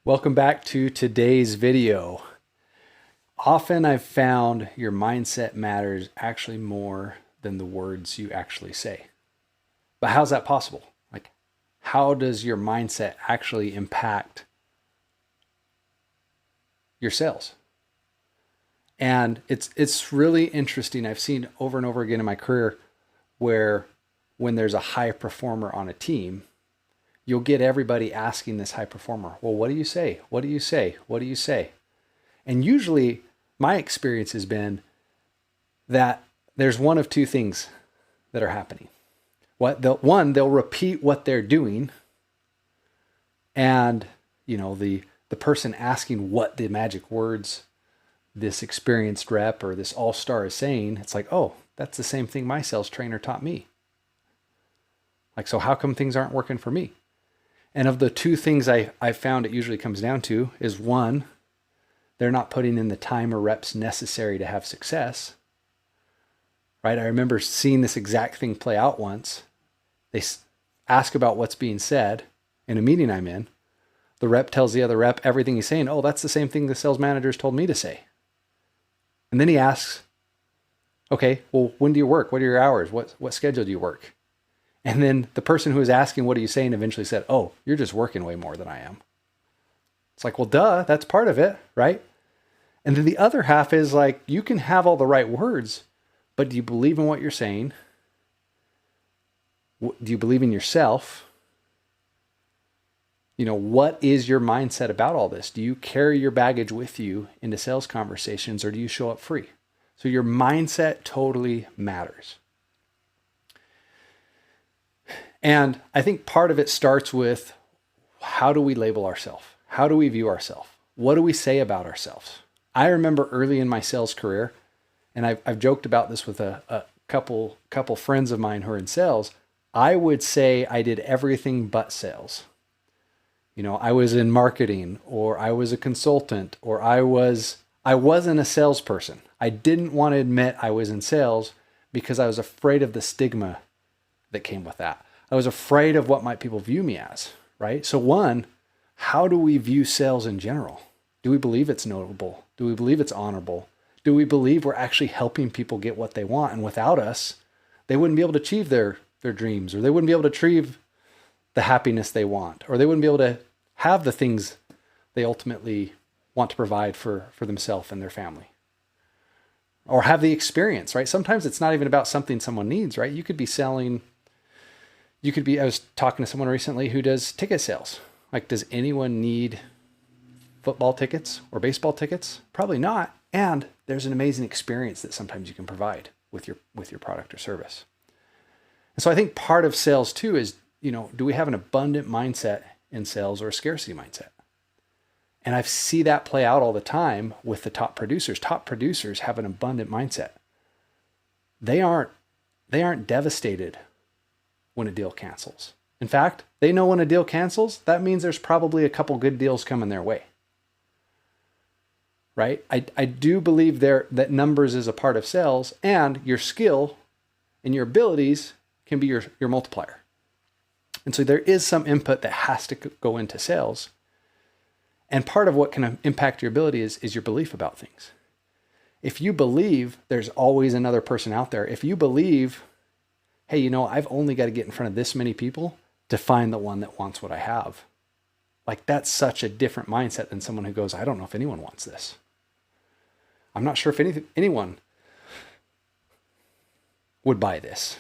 Welcome back to today's video. Often I've found your mindset matters actually more than the words you actually say. But how's that possible? How does your mindset actually impact your sales? And it's really interesting. I've seen over and over again in my career where when there's a high performer on a team, you'll get everybody asking this high performer, well, what do you say? What do you say? What do you say? And usually my experience has been that there's one of two things that are happening. They'll repeat what they're doing. And, the person asking what the magic words this experienced rep or this all-star is saying, it's like, oh, that's the same thing my sales trainer taught me. So how come things aren't working for me? And of the two things I found it usually comes down to is one, they're not putting in the time or reps necessary to have success. Right? I remember seeing this exact thing play out once. They ask about what's being said in a meeting I'm in. The rep tells the other rep everything he's saying. Oh, that's the same thing the sales managers told me to say. And then he asks, okay, well, when do you work? What are your hours? What schedule do you work? And then the person who was asking, what are you saying, eventually said, oh, you're just working way more than I am. It's like, well, duh, that's part of it, right? And then the other half is you can have all the right words, but do you believe in what you're saying? Do you believe in yourself? What is your mindset about all this? Do you carry your baggage with you into sales conversations, or do you show up free? So your mindset totally matters. And I think part of it starts with, how do we label ourselves? How do we view ourselves? What do we say about ourselves? I remember early in my sales career, and I've joked about this with a couple friends of mine who are in sales, I would say I did everything but sales. I was in marketing, or I was a consultant, or I wasn't a salesperson. I didn't want to admit I was in sales because I was afraid of the stigma that came with that. I was afraid of what might people view me as, right? So one, how do we view sales in general? Do we believe it's notable? Do we believe it's honorable? Do we believe we're actually helping people get what they want? And without us, they wouldn't be able to achieve their dreams, or they wouldn't be able to achieve the happiness they want, or they wouldn't be able to have the things they ultimately want to provide for themselves and their family, or have the experience, right? Sometimes it's not even about something someone needs, right? I was talking to someone recently who does ticket sales. Does anyone need football tickets or baseball tickets? Probably not. And there's an amazing experience that sometimes you can provide with your product or service. And so I think part of sales too is, do we have an abundant mindset in sales or a scarcity mindset? And I see that play out all the time with the top producers. Top producers have an abundant mindset. They aren't devastated when a deal cancels. In fact, they know when a deal cancels, that means there's probably a couple good deals coming their way. Right? I do believe that numbers is a part of sales, and your skill and your abilities can be your multiplier. And so there is some input that has to go into sales. And part of what can impact your ability is your belief about things. If you believe there's always another person out there, if you believe, hey, I've only got to get in front of this many people to find the one that wants what I have. That's such a different mindset than someone who goes, I don't know if anyone wants this. I'm not sure if anyone would buy this.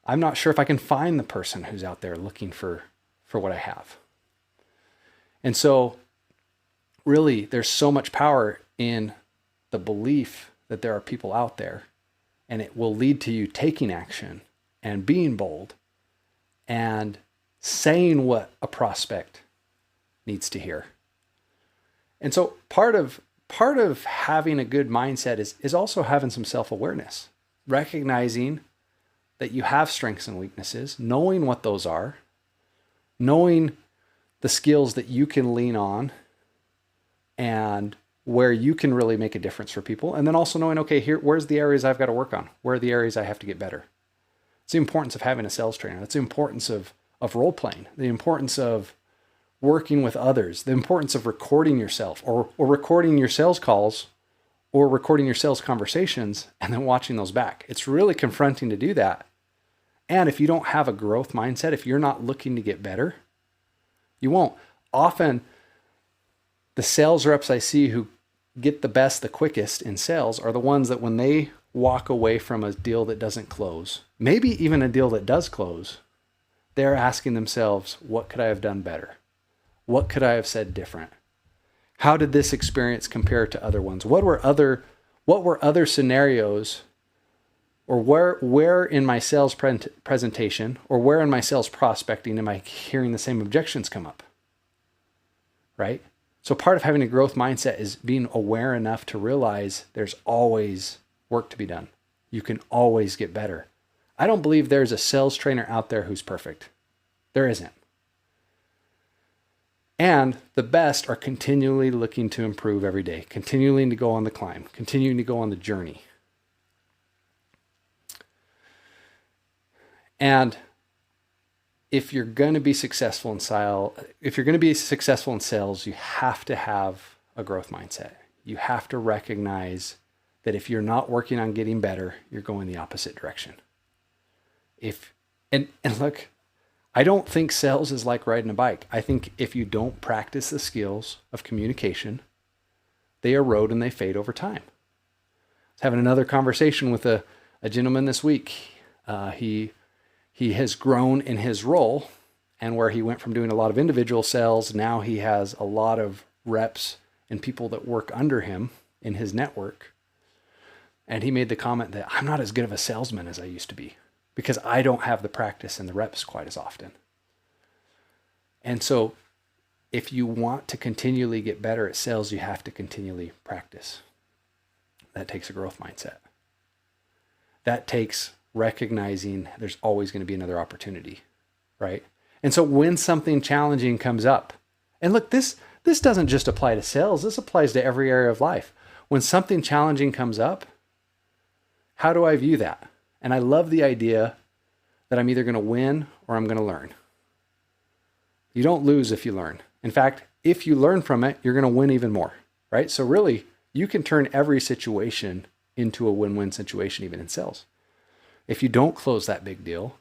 I'm not sure if I can find the person who's out there looking for what I have. And so really, there's so much power in the belief that there are people out there, and it will lead to you taking action and being bold and saying what a prospect needs to hear. And so part of having a good mindset is also having some self-awareness, recognizing that you have strengths and weaknesses, knowing what those are, knowing the skills that you can lean on and where you can really make a difference for people. And then also knowing, okay, where's the areas I've got to work on? Where are the areas I have to get better? It's the importance of having a sales trainer. That's the importance of role playing, the importance of working with others, the importance of recording yourself or recording your sales calls or recording your sales conversations and then watching those back. It's really confronting to do that. And if you don't have a growth mindset, if you're not looking to get better, you won't. Often, the sales reps I see who get the best, the quickest in sales are the ones that when they walk away from a deal that doesn't close, maybe even a deal that does close, they're asking themselves, what could I have done better? What could I have said different? How did this experience compare to other ones? What were other scenarios, or where in my sales presentation or where in my sales prospecting am I hearing the same objections come up? Right? So part of having a growth mindset is being aware enough to realize there's always work to be done. You can always get better. I don't believe there's a sales trainer out there who's perfect. There isn't. And the best are continually looking to improve every day, continuing to go on the climb, continuing to go on the journey. And if you're going to be successful in sales, you have to have a growth mindset. You have to recognize that if you're not working on getting better, you're going the opposite direction. And look, I don't think sales is like riding a bike. I think if you don't practice the skills of communication, they erode and they fade over time. I was having another conversation with a gentleman this week. He has grown in his role, and where he went from doing a lot of individual sales, now he has a lot of reps and people that work under him in his network. And he made the comment that I'm not as good of a salesman as I used to be because I don't have the practice and the reps quite as often. And so if you want to continually get better at sales, you have to continually practice. That takes a growth mindset. That takes recognizing there's always going to be another opportunity, right? And so when something challenging comes up, and look, this doesn't just apply to sales, this applies to every area of life. When something challenging comes up, how do I view that? And I love the idea that I'm either going to win or I'm going to learn. You don't lose if you learn. In fact, if you learn from it, you're going to win even more, right? So really, you can turn every situation into a win-win situation, even in sales. If you don't close that big deal,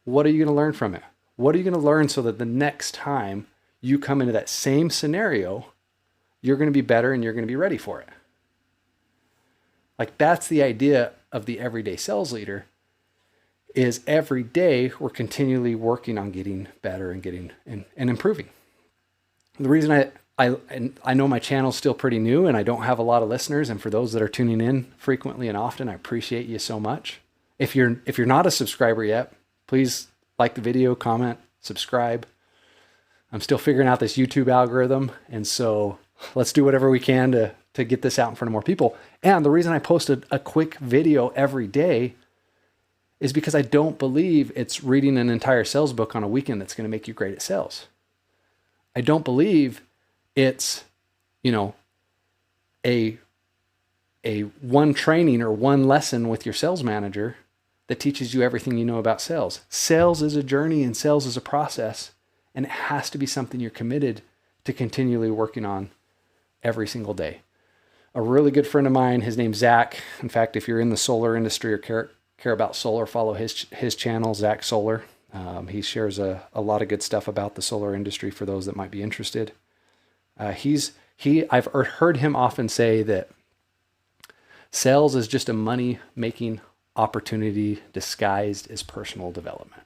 what are you going to learn from it? What are you going to learn so that the next time you come into that same scenario, you're going to be better and you're going to be ready for it? Like, that's the idea of the everyday sales leader, is every day we're continually working on getting better and getting and improving. The reason I know my channel's still pretty new and I don't have a lot of listeners, and for those that are tuning in frequently and often, I appreciate you so much. If you're not a subscriber yet, please like the video, comment, subscribe. I'm still figuring out this YouTube algorithm, and so let's do whatever we can to get this out in front of more people. And the reason I posted a quick video every day is because I don't believe it's reading an entire sales book on a weekend that's going to make you great at sales. I don't believe it's, a one training or one lesson with your sales manager that teaches you everything you know about sales. Sales is a journey and sales is a process, and it has to be something you're committed to continually working on every single day. A really good friend of mine, his name's Zach. In fact, if you're in the solar industry or care about solar, follow his channel, Zach Solar. He shares a lot of good stuff about the solar industry for those that might be interested. I've heard him often say that sales is just a money-making opportunity disguised as personal development.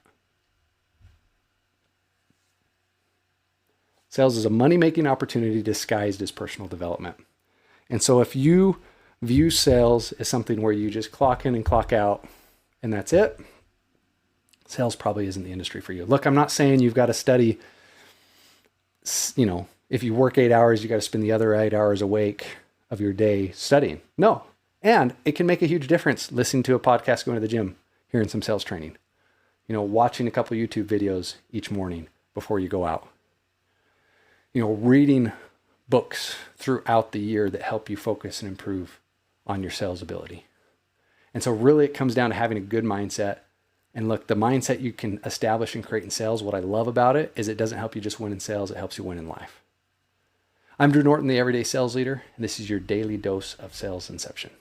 Sales is a money-making opportunity disguised as personal development. And so if you view sales as something where you just clock in and clock out and that's it, sales probably isn't the industry for you. Look, I'm not saying you've got to study, if you work 8 hours, you got to spend the other 8 hours awake of your day studying. No. And it can make a huge difference listening to a podcast, going to the gym, hearing some sales training, watching a couple YouTube videos each morning before you go out, reading books throughout the year that help you focus and improve on your sales ability. And so really it comes down to having a good mindset, And look, the mindset you can establish and create in sales, what I love about it is it doesn't help you just win in sales, it helps you win in life. I'm Drew Norton, the Everyday Sales Leader, and this is your daily dose of sales inception.